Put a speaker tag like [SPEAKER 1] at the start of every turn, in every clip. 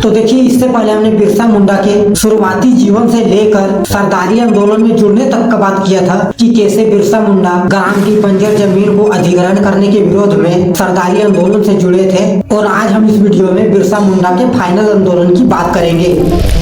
[SPEAKER 1] तो देखिए, इससे पहले हमने बिरसा मुंडा के शुरुआती जीवन से लेकर सरदारी आंदोलन में जुड़ने तक का बात किया था कि कैसे बिरसा मुंडा ग्राम की बंजर जमीन को अधिग्रहण करने के विरोध में सरदारी आंदोलन से जुड़े थे। और आज हम इस वीडियो में बिरसा मुंडा के फाइनल आंदोलन की बात करेंगे।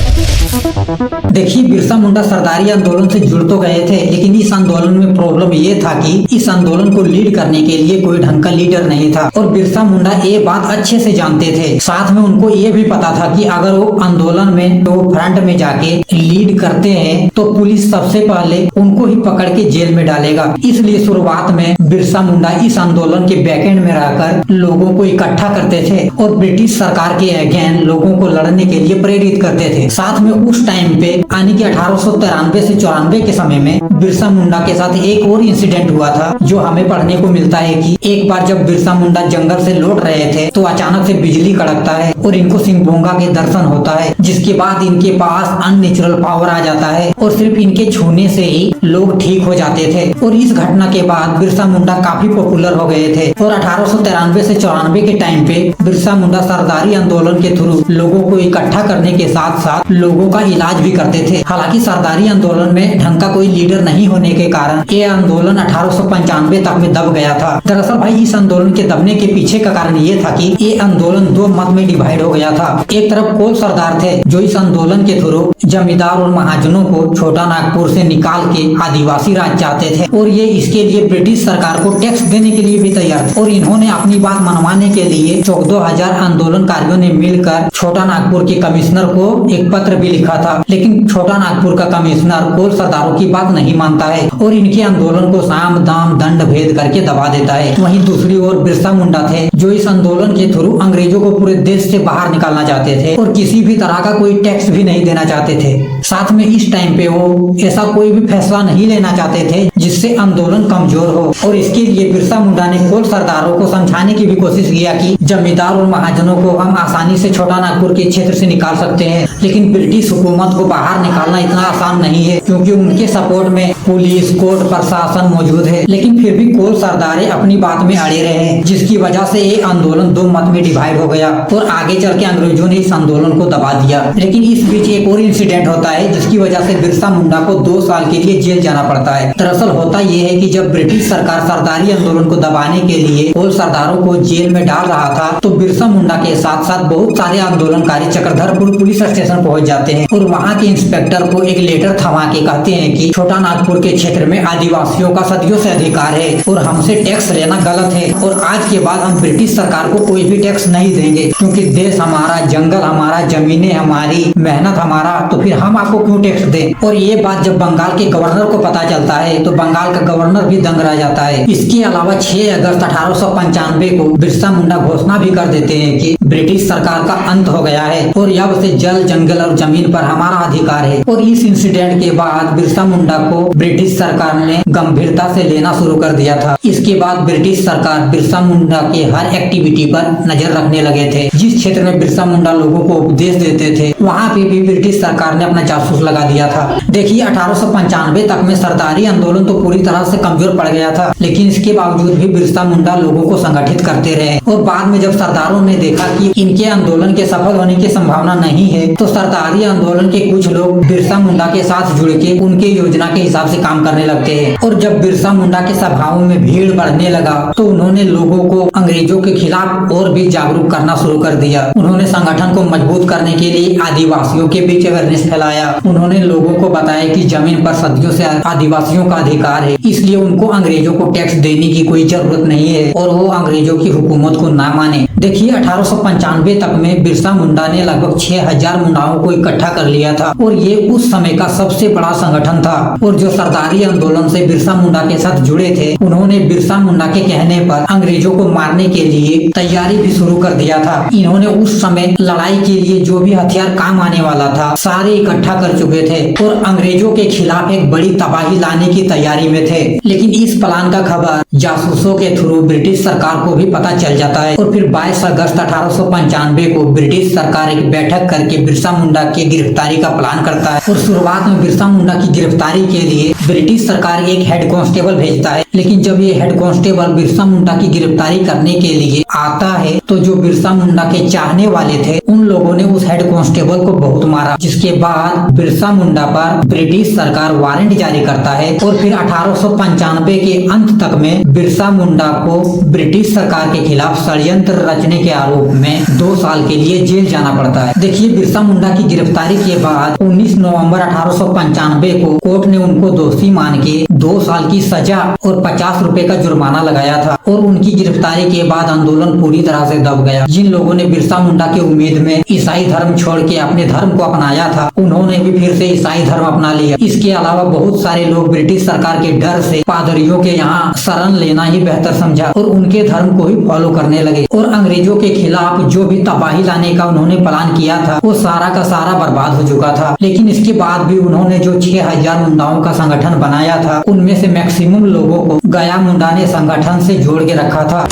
[SPEAKER 1] देखिए, बिरसा मुंडा सरदारी आंदोलन से जुड़ तो गए थे, लेकिन इस आंदोलन में प्रॉब्लम ये था कि इस आंदोलन को लीड करने के लिए कोई ढंग का लीडर नहीं था। और बिरसा मुंडा ये बात अच्छे से जानते थे। साथ में उनको ये भी पता था कि अगर वो आंदोलन में फ्रंट में जाके लीड करते हैं तो पुलिस सबसे पहले उनको ही पकड़ के जेल में डालेगा। इसलिए शुरुआत में बिरसा मुंडा इस आंदोलन के बैकएंड में रहकर लोगों को इकट्ठा करते थे और ब्रिटिश सरकार के अगेंस्ट लोगों को लड़ने के लिए प्रेरित करते थे। साथ में उस टाइम पे यानी कि 1893 से 94 के समय में बिरसा मुंडा के साथ एक और इंसिडेंट हुआ था, जो हमें पढ़ने को मिलता है कि एक बार जब बिरसा मुंडा जंगल से लौट रहे थे तो अचानक से बिजली कड़कता है और इनको सिंगभोंगा के दर्शन होता है, जिसके बाद इनके पास अननेचुरल पावर आ जाता है और सिर्फ इनके छूने से ही लोग ठीक हो जाते थे। और इस घटना के बाद बिरसा मुंडा काफी पॉपुलर हो गए थे और 1893 से 94 के टाइम पे बिरसा मुंडा सरदारी आंदोलन के थ्रू लोगों को इकट्ठा करने के साथ साथ लोगों का इलाज भी करते थे। हालांकि सरदारी आंदोलन में ढंग का कोई लीडर नहीं होने के कारण ये आंदोलन 1895 तक में दब गया था। दरअसल भाई, इस आंदोलन के दबने के पीछे का कारण ये था कि ये आंदोलन दो मत में डिवाइड हो गया था। एक तरफ कोल सरदार थे जो इस आंदोलन के थ्रू जमींदार और महाजनों को छोटा नागपुर से निकाल के आदिवासी राज चाहते थे और ये इसके लिए ब्रिटिश सरकार को टैक्स देने के लिए भी तैयार थे। और इन्होंने अपनी बात मनवाने के लिए 14,000 आंदोलनकारियों ने मिलकर छोटा नागपुर के कमिश्नर को एक पत्र भी लिखा था। लेकिन छोटा नागपुर का कमिश्नर कोल सरदारों की बात नहीं मानता है और इनके आंदोलन को साम दाम दंड भेद करके दबा देता है। वहीं दूसरी ओर बिरसा मुंडा थे जो इस आंदोलन के थ्रू अंग्रेजों को पूरे देश से बाहर निकालना चाहते थे और किसी भी तरह का कोई टैक्स भी नहीं देना चाहते थे। साथ में इस टाइम पे वो ऐसा कोई भी फैसला नहीं लेना चाहते थे जिससे आंदोलन कमजोर हो। और इसके लिए बिरसा मुंडा ने कोल सरदारों को समझाने की भी कोशिश किया कि जमींदार और महाजनों को हम आसानी से छोटा नागपुर के क्षेत्र से निकाल सकते हैं, लेकिन ब्रिटिश हुकूमत को बाहर निकालना इतना आसान नहीं है क्योंकि उनके सपोर्ट में पुलिस कोर्ट प्रशासन मौजूद है। लेकिन फिर भी कोल सरदारे अपनी बात में अड़े रहे, जिसकी वजह से ये आंदोलन दो मत में डिवाइड हो गया और आगे चल के अंग्रेजों ने इस आंदोलन को दबा दिया। लेकिन इस बीच एक और इंसिडेंट होता है जिसकी वजह से बिरसा मुंडा को 2 साल के लिए जेल जाना पड़ता है। दरअसल होता यह है कि जब ब्रिटिश सरकार सरदारी आंदोलन को दबाने के लिए कोल सरदारों को जेल में डाल रहा था तो बिरसा मुंडा के साथ साथ बहुत सारे आंदोलनकारी चक्रधरपुर पुलिस स्टेशन पहुंच जाते हैं और वहाँ के इंस्पेक्टर को एक लेटर थमा के कहते हैं कि छोटा नागपुर के क्षेत्र में आदिवासियों का सदियों से अधिकार है और हमसे टैक्स लेना गलत है और आज के बाद हम ब्रिटिश सरकार को कोई भी टैक्स नहीं देंगे क्योंकि देश हमारा, जंगल हमारा, जमीनें हमारी, मेहनत हमारा, तो फिर हम आपको क्यों टैक्स दें। और ये बात जब बंगाल के गवर्नर को पता चलता है तो बंगाल का गवर्नर भी दंग रह जाता है। इसके अलावा 6 अगस्त 1895 को बिरसा मुंडा घोषणा भी कर देते हैं कि ब्रिटिश सरकार का अंत हो गया है और अब से जल, जंगल और जमीन पर हमारा अधिकार है। और इस इंसिडेंट के बाद बिरसा मुंडा को ब्रिटिश सरकार ने गंभीरता से लेना शुरू कर दिया था। इसके बाद ब्रिटिश सरकार बिरसा मुंडा के हर एक्टिविटी पर नजर रखने लगे थे। जिस क्षेत्र में बिरसा मुंडा लोगों को उपदेश देते थे वहाँ पे भी ब्रिटिश सरकार ने अपना जासूस लगा दिया था। देखिए, 1895 तक में सरदारी आंदोलन तो पूरी तरह से कमजोर पड़ गया था, लेकिन इसके बावजूद भी बिरसा मुंडा लोगों को संगठित करते रहे। और बाद में जब सरदारों ने देखा कि इनके आंदोलन के सफल होने की संभावना नहीं है तो सरदारी आंदोलन के कुछ लोग बिरसा मुंडा के साथ जुड़ के उनके योजना के हिसाब से काम करने लगते हैं। और जब बिरसा मुंडा के सभाओं में भीड़ बढ़ने लगा तो उन्होंने लोगों को अंग्रेजों के खिलाफ और भी जागरूक करना शुरू कर दिया। उन्होंने संगठन को मजबूत करने के लिए आदिवासियों के बीच अवेयरनेस फैलाया। उन्होंने लोगों को बताया कि जमीन पर सदियों से आदिवासियों का अधिकार है, इसलिए उनको अंग्रेजों को टैक्स देने की कोई जरूरत नहीं है और वो अंग्रेजों की हुकूमत को ना माने। देखिए, 1895 तक में बिरसा मुंडा ने लगभग 6,000 मुंडाओं को इकट्ठा कर लिया था और ये उस समय का सबसे बड़ा संगठन था। और जो सरदारी आंदोलन से बिरसा मुंडा के साथ जुड़े थे उन्होंने बिरसा मुंडा के कहने पर अंग्रेजों को मारने के लिए तैयारी भी शुरू कर दिया था। इन्होंने उस समय लड़ाई के लिए जो भी हथियार काम आने वाला था सारे इकट्ठा कर चुके थे और अंग्रेजों के खिलाफ एक बड़ी तबाही लाने की तैयारी में थे। लेकिन इस प्लान का खबर जासूसों के थ्रू ब्रिटिश सरकार को भी पता चल जाता है और फिर 22 22 अगस्त 1895 को ब्रिटिश सरकार एक बैठक करके बिरसा मुंडा की गिरफ्तारी का प्लान करता है। और शुरुआत में बिरसा मुंडा की गिरफ्तारी के लिए ब्रिटिश सरकार एक हेड कांस्टेबल भेजता है, लेकिन जब ये हेड कांस्टेबल बिरसा मुंडा की गिरफ्तारी करने के लिए आता है तो जो बिरसा मुंडा के चाहने वाले थे उन लोगों ने उस हेड कांस्टेबल को बहुत मारा, जिसके बाद बिरसा मुंडा पर ब्रिटिश सरकार वारंट जारी करता है। और फिर 1895 के अंत तक में बिरसा मुंडा को ब्रिटिश सरकार के खिलाफ षड्यंत्र रचने के आरोप में 2 साल के लिए जेल जाना पड़ता है। देखिए, बिरसा मुंडा की गिरफ्तारी के बाद 19 नवंबर 1895 को कोर्ट ने उनको दोषी मान के 2 साल की सजा और 50 रुपए का जुर्माना लगाया था। और उनकी गिरफ्तारी के बाद आंदोलन पूरी तरह से दब गया। जिन लोगों ने बिरसा मुंडा के उम्मीद में ईसाई धर्म छोड़ के अपने धर्म को अपनाया था, उन्होंने भी फिर से ईसाई धर्म अपना लिया। इसके अलावा बहुत सारे लोग ब्रिटिश सरकार के डर से पादरियों के यहाँ शरण लेना ही बेहतर समझा और उनके धर्म को ही फॉलो करने लगे। और अंग्रेजों के खिलाफ जो भी तबाही लाने का उन्होंने प्लान किया था वो सारा का सारा बर्बाद हो चुका था। लेकिन इसके बाद भी उन्होंने जो 6000 मुंडाओं का संगठन बनाया था उनमें से मैक्सिमम लोगों को गया मुंडा ने संगठन से जोड़ के रखा था।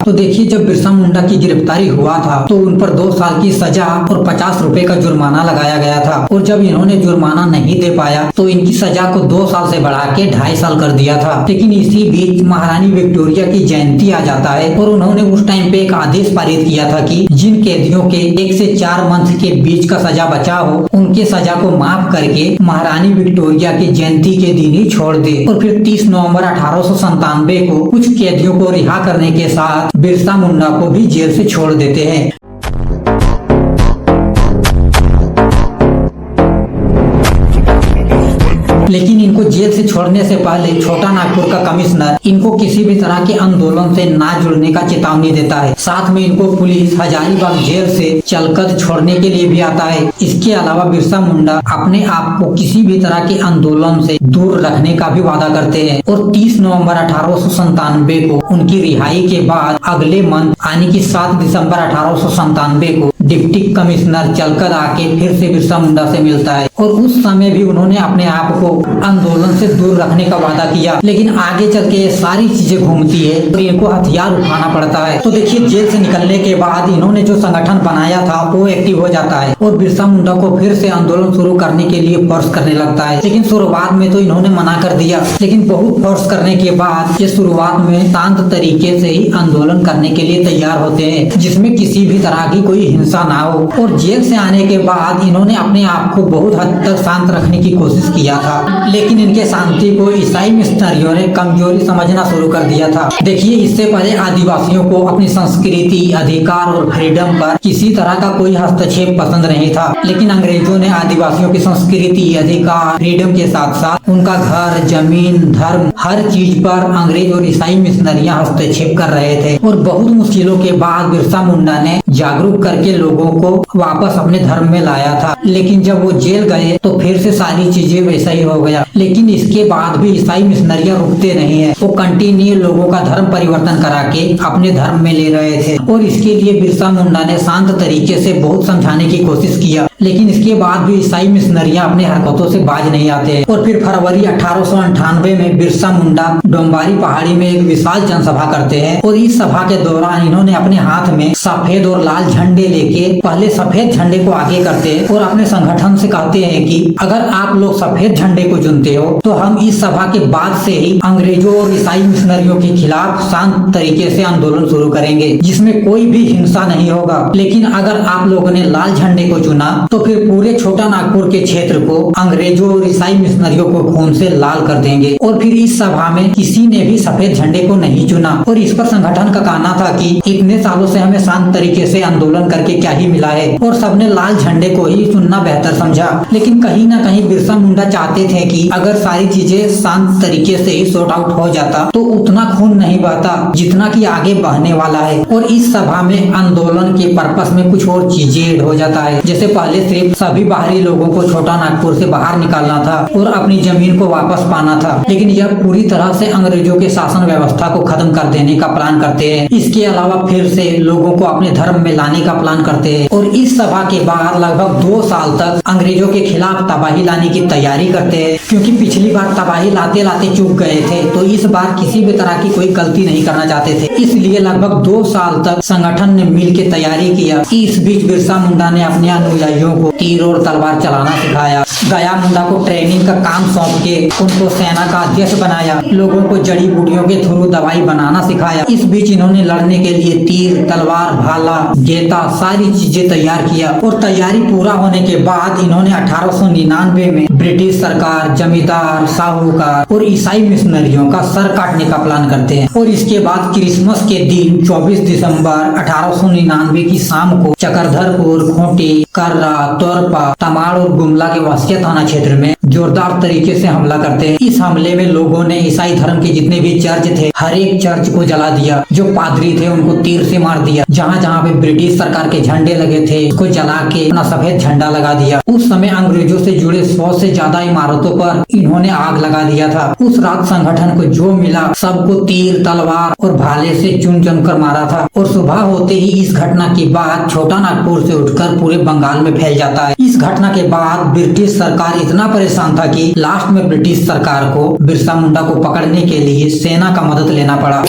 [SPEAKER 1] तो देखिए, जब बिरसा मुंडा की गिरफ्तारी हुआ था तो उन पर 2 साल की सजा और 50 रुपए का जुर्माना लगाया गया था। और जब इन्होंने जुर्माना नहीं दे पाया तो इनकी सजा को 2 साल से बढ़ा के 2.5 साल कर दिया था। लेकिन इसी बीच महारानी विक्टोरिया की जयंती आ जाता है और उन्होंने उस टाइम पे एक आदेश पारित किया था कि जिन कैदियों के 1 से 4 मंथ के बीच का सजा बचा हो उनके सजा को माफ करके महारानी विक्टोरिया की जयंती के दिन ही छोड़ दे। और फिर 30 नवंबर 1897 को कुछ कैदियों को रिहा करने के साथ बिरसा मुंडा को भी जेल से छोड़ देते हैं। लेकिन इनको जेल से छोड़ने से पहले छोटा नागपुर का कमिश्नर इनको किसी भी तरह के आंदोलन से ना जुड़ने का चेतावनी देता है। साथ में इनको पुलिस हजारीबाग जेल से चलकर छोड़ने के लिए भी आता है। इसके अलावा बिरसा मुंडा अपने आप को किसी भी तरह के आंदोलन से दूर रखने का भी वादा करते हैं। और 30 नवंबर 1897 को उनकी रिहाई के बाद अगले मंथ यानी कि 7 दिसंबर 1897 को डिप्टी कमिश्नर चलकर आके फिर से बिरसा मुंडा से मिलता है। और उस समय भी उन्होंने अपने आप को आंदोलन से दूर रखने का वादा किया। लेकिन आगे चल के ये सारी चीजें घूमती है और इनको हथियार उठाना पड़ता है। तो देखिए, जेल से निकलने के बाद इन्होंने जो संगठन बनाया था वो एक्टिव हो जाता है और बिरसा मुंडा को फिर से आंदोलन शुरू करने के लिए फोर्स करने लगता है। लेकिन शुरुआत में तो इन्होंने मना कर दिया, लेकिन बहुत फोर्स करने के बाद ये शुरुआत में शांत तरीके से ही आंदोलन करने के लिए तैयार होते हैं, जिसमें किसी भी तरह की कोई हिंसा ना हो। और जेल से आने के बाद इन्होंने अपने आप को बहुत हद तक शांत रखने की कोशिश किया था, लेकिन इनके शांति को ईसाई मिशनरियों ने कमजोरी समझना शुरू कर दिया था। देखिए, इससे पहले आदिवासियों को अपनी संस्कृति, अधिकार और फ्रीडम पर किसी तरह का कोई हस्तक्षेप पसंद नहीं था। लेकिन अंग्रेजों ने आदिवासियों की संस्कृति, अधिकार, फ्रीडम के साथ साथ उनका घर, जमीन, धर्म, हर चीज पर अंग्रेज और ईसाई मिशनरियां हस्तक्षेप कर रहे थे। और बहुत मुश्किलों के बाद बिरसा मुंडा ने जागरूक करके लोगों को वापस अपने धर्म में लाया था। लेकिन जब वो जेल गए तो फिर से सारी चीजें वैसा ही हो गया। लेकिन इसके बाद भी ईसाई मिशनरियां रुकते नहीं है, वो कंटिन्यू लोगों का धर्म परिवर्तन करा के अपने धर्म में ले रहे थे। और इसके लिए बिरसा मुंडा ने शांत तरीके से बहुत समझाने की कोशिश किया, लेकिन इसके बाद भी ईसाई मिशनरियां अपने हरकतों से बाज नहीं आते। और फिर फरवरी 1898 में बिरसा मुंडा डोंबारी पहाड़ी में एक विशाल जनसभा करते हैं। और इस सभा के दौरान इन्होंने अपने हाथ में सफेद और लाल झंडे लेके पहले सफेद झंडे को आगे करते हैं और अपने संगठन से कहते हैं कि अगर आप लोग सफेद झंडे को चुनते हो तो हम इस सभा के बाद से ही अंग्रेजों और ईसाई मिशनरियों के खिलाफ शांत तरीके से आंदोलन शुरू करेंगे, जिसमें कोई भी हिंसा नहीं होगा। लेकिन अगर आप लोगों ने लाल झंडे को चुना तो फिर पूरे छोटा नागपुर के क्षेत्र को अंग्रेजों और ईसाई मिशनरियों को खून से लाल कर देंगे। और फिर इस सभा में किसी ने भी सफेद झंडे को नहीं चुना। और इस पर संगठन का कहना था कि इतने सालों से हमें शांत तरीके से आंदोलन करके क्या ही मिला है, और सबने लाल झंडे को ही चुनना बेहतर समझा। लेकिन कहीं ना कहीं बिरसा मुंडा चाहते थे कि अगर सारी चीजें शांत तरीके से ही सॉर्ट आउट हो जाता तो उतना खून नहीं बहता जितना कि आगे बहने वाला है। और इस सभा में आंदोलन के पर्पस में कुछ और चीजें ऐड हो जाता है। जैसे पहले सिर्फ सभी बाहरी लोगों को छोटा नागपुर से बाहर निकालना था और अपनी जमीन को वापस पाना था, लेकिन यह पूरी तरह से अंग्रेजों के शासन व्यवस्था को खत्म कर देने का प्लान करते हैं। इसके अलावा फिर से लोगों को अपने धर्म में लाने का प्लान करते हैं। और इस सभा के बाद लगभग 2 साल तक अंग्रेजों के खिलाफ तबाही लाने की तैयारी करते हैं, क्योंकि पिछली बार तबाही लाते लाते चूक गए थे, तो इस बार किसी भी तरह की कोई गलती नहीं करना चाहते थे। इसलिए लगभग 2 साल तक संगठन ने मिल के तैयारी किया। इस बीच बिरसा मुंडा ने अपने अनुयायियों को तीर और तलवार चलाना सिखाया। गया मुंडा को ट्रेनिंग का काम सौंप के उनको सेना का अध्यक्ष बनाया। लोगों को जड़ी बूटियों के थ्रू दवाई बनाना सिखाया। इस बीच इन्होंने लड़ने के लिए तीर, तलवार, भाला, गेता सारी चीजें तैयार किया। और तैयारी पूरा होने के बाद इन्होंने 1899 में ब्रिटिश सरकार, जमींदार, साहूकार और ईसाई मिशनरियों का सर काटने का प्लान करते हैं। और इसके बाद क्रिसमस के दिन 24 दिसंबर 1899 की शाम को चक्रधरपुर, खूंटी, कर्रा, तोरपा, तमाड़ और गुमला के वासिया थाना क्षेत्र में जोरदार तरीके से हमला करते हैं। इस हमले में लोगों ने ईसाई धर्म के जितने भी चर्च थे, हर एक चर्च को जला दिया। जो पादरी थे उनको तीर से मार दिया। जहाँ जहाँ पे ब्रिटिश सरकार के झंडे लगे थे उसको जला के अपना सफेद झंडा लगा दिया। उस समय अंग्रेजों से जुड़े 100 से ज्यादा इमारतों पर इन्होंने आग लगा दिया था। उस रात संगठन को जो मिला सबको तीर, तलवार और भाले से चुन चुन कर मारा था। और सुबह होते ही इस घटना की बात छोटा नागपुर से उठकर पूरे बंगाल में फैल जाता है। इस घटना के बाद ब्रिटिश सरकार इतना परेशान था कि लास्ट में ब्रिटिश सरकार को बिरसा मुंडा को पकड़ने के लिए सेना का मदद लेना पड़ा।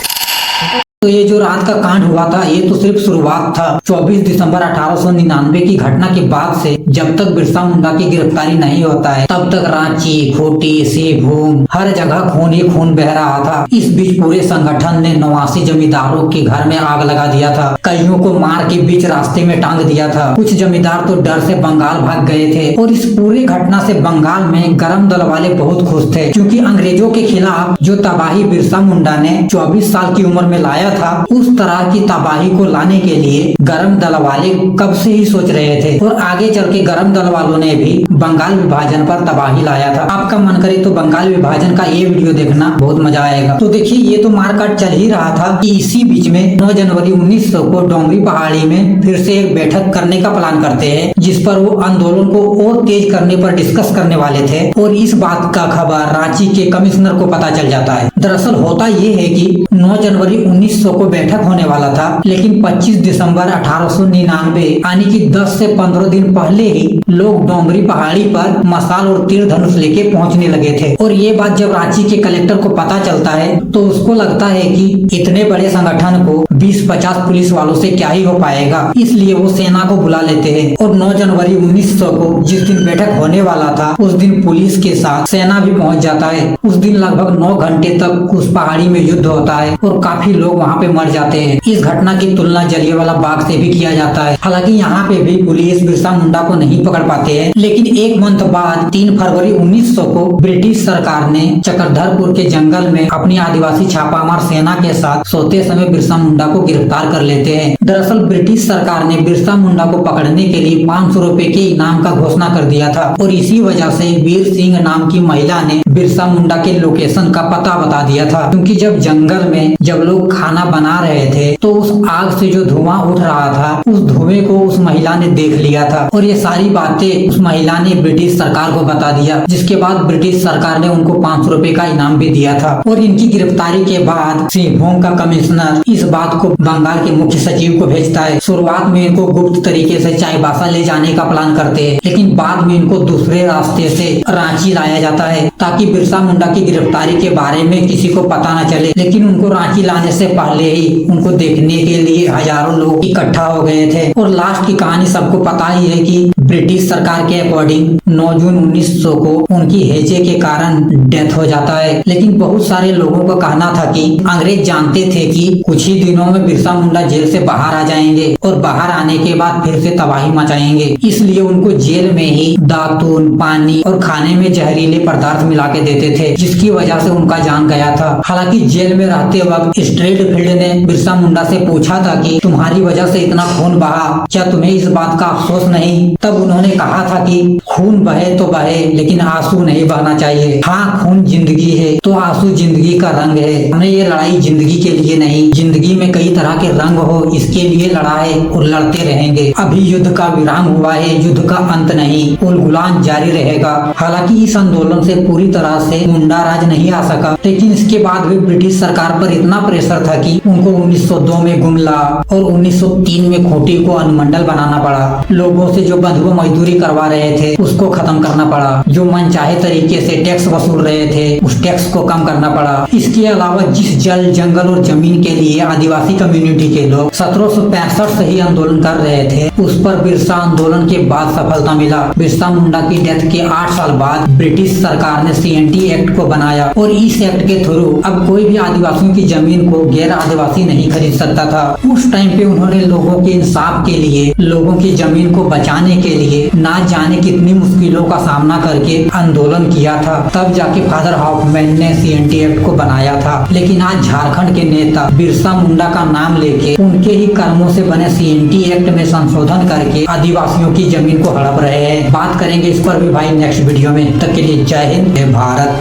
[SPEAKER 1] तो ये जो रात का कांड हुआ था ये तो सिर्फ शुरुआत था। 24 दिसंबर 1899 की घटना के बाद से जब तक बिरसा मुंडा की गिरफ्तारी नहीं होता है तब तक रांची, खूंटी, सिंहभूम हर जगह खून ही खून बह रहा था। इस बीच पूरे संगठन ने 89 जमींदारों के घर में आग लगा दिया था। कईयों को मार के बीच रास्ते में टांग दिया था। कुछ जमींदार तो डर से बंगाल भाग गए थे। और इस पूरी घटना से बंगाल में गरम दल वाले बहुत खुश थे, क्योंकि अंग्रेजों के खिलाफ जो तबाही बिरसा मुंडा ने 24 साल की उम्र में लाया था, उस तरह की तबाही को लाने के लिए गरम दल वाले कब से ही सोच रहे थे। और आगे चल के गरम दल वालों ने भी बंगाल विभाजन पर तबाही लाया था। आपका मन करे तो बंगाल विभाजन का ये वीडियो देखना, बहुत मजा आएगा। तो देखिए ये तो मारकाट चल ही रहा था कि इसी बीच में 9 जनवरी 1900 को डोंगरी पहाड़ी में फिर से एक बैठक करने का प्लान करते हैं, जिस पर वो आंदोलन को और तेज करने पर डिस्कस करने वाले थे। और इस बात का खबर रांची के कमिश्नर को पता चल जाता है। दरअसल होता ये है कि 9 जनवरी 1900 को बैठक होने वाला था, लेकिन 25 दिसंबर 1899 यानी कि 10 से 15 दिन पहले ही लोग डोंगरी पहाड़ी पर मशाल और तीर धनुष लेके पहुंचने लगे थे। और ये बात जब रांची के कलेक्टर को पता चलता है तो उसको लगता है कि इतने बड़े संगठन को 20-50 पुलिस वालों से क्या ही हो पाएगा, इसलिए वो सेना को बुला लेते हैं। और 9 जनवरी 1900 को जिस दिन बैठक होने वाला था उस दिन पुलिस के साथ सेना भी पहुंच जाता है। उस दिन लगभग 9 घंटे तक उस पहाड़ी में युद्ध होता है और काफी लोग वहाँ पे मर जाते हैं। इस घटना की तुलना जलियांवाला बाग से भी किया जाता है। हालांकि यहाँ पे भी पुलिस बिरसा मुंडा को नहीं पकड़ पाते हैं, लेकिन एक मंथ बाद 3 फरवरी 1900 को ब्रिटिश सरकार ने चक्रधरपुर के जंगल में अपनी आदिवासी छापामार सेना के साथ सोते समय बिरसा मुंडा को गिरफ्तार कर लेते हैं। दरअसल ब्रिटिश सरकार ने बिरसा मुंडा को पकड़ने के लिए 500 रुपए के इनाम का घोषणा कर दिया था। और इसी वजह से वीर सिंह नाम की महिला ने बिरसा मुंडा के लोकेशन का पता बता दिया था, क्योंकि जब जंगल में जब लोग खाना बना रहे थे तो उस आग से जो धुआं उठ रहा था उस धुएं को उस महिला ने देख लिया था। और ये सारी बातें उस महिला ने ब्रिटिश सरकार को बता दिया, जिसके बाद ब्रिटिश सरकार ने उनको 500 रुपए का इनाम भी दिया था। और इनकी गिरफ्तारी के बाद सिंहभूम का कमिश्नर इस बात को बंगाल के मुख्य सचिव को भेजता है। शुरुआत में इनको गुप्त तरीके से चाईबासा ले जाने का प्लान करते हैं, लेकिन बाद में इनको दूसरे रास्ते से रांची लाया जाता है ताकि बिरसा मुंडा की गिरफ्तारी के बारे में किसी को पता न चले। लेकिन उनको रांची लाने से पहले ही उनको देखने के लिए हजारों लोग इकट्ठा हो गए थे। और लास्ट की कहानी सबको पता ही है कि ब्रिटिश सरकार के अकॉर्डिंग 9 जून 1900 को उनकी हैजे के कारण डेथ हो जाता है। लेकिन बहुत सारे लोगों का कहना था कि अंग्रेज जानते थे कि कुछ ही दिनों में बिरसा मुंडा जेल से बाहर आ जाएंगे और बाहर आने के बाद फिर से तबाही मचाएंगे, इसलिए उनको जेल में ही दातून, पानी और खाने में जहरीले पदार्थ मिला के देते थे, जिसकी वजह से उनका जान गया था। हालांकि जेल में रहते वक्त स्ट्रेटफील्ड ने बिरसा मुंडा से पूछा था कि तुम्हारी वजह से इतना खून बहा, क्या तुम्हें इस बात का अफसोस नहीं? तब उन्होंने कहा था कि खून बहे तो बहे, लेकिन आंसू नहीं बहना चाहिए। हाँ, खून जिंदगी है तो आंसू जिंदगी का रंग है। हमने ये लड़ाई जिंदगी के लिए नहीं, जिंदगी में कई तरह के रंग हो इसके लिए लड़ा है और लड़ते रहेंगे। अभी युद्ध का विराम हुआ है, युद्ध का अंत नहीं, उलगुलान जारी रहेगा। हालांकि इस आंदोलन से पूरी तरह से मुंडा राज नहीं आ सका, लेकिन इसके बाद भी ब्रिटिश सरकार पर इतना प्रेशर था कि उनको 1902 में गुमला और 1903 में खूंटी को अनुमंडल बनाना पड़ा। लोगों से जो बंधुआ वो मजदूरी करवा रहे थे उसको खत्म करना पड़ा। जो मनचाहे तरीके से टैक्स वसूल रहे थे उस टैक्स को कम करना पड़ा। इसके अलावा जिस जल जंगल और जमीन के लिए आदिवासी कम्युनिटी के लोग 1765 से ही आंदोलन कर रहे थे, उस पर बिरसा आंदोलन के बाद सफलता मिला। बिरसा मुंडा की डेथ के 8 साल बाद ब्रिटिश सरकार ने CNT एक्ट को बनाया और इस एक्ट के थ्रू अब कोई भी आदिवासियों की जमीन को गैर आदिवासी नहीं खरीद सकता था। उस टाइम पे उन्होंने लोगों के इंसाफ के लिए, लोगों की जमीन को बचाने के लिए ना जाने कितनी मुश्किलों का सामना करके आंदोलन किया था। तब जाके फादर हॉफमैन ने CNT एक्ट को बनाया था। लेकिन आज झारखंड के नेता बिरसा मुंडा का नाम लेके उनके ही कर्मों से बने CNT एक्ट में संशोधन करके आदिवासियों की जमीन को हड़प रहे हैं। बात करेंगे इस पर भी भाई नेक्स्ट वीडियो में। तब के लिए जय हिंद, जय भारत।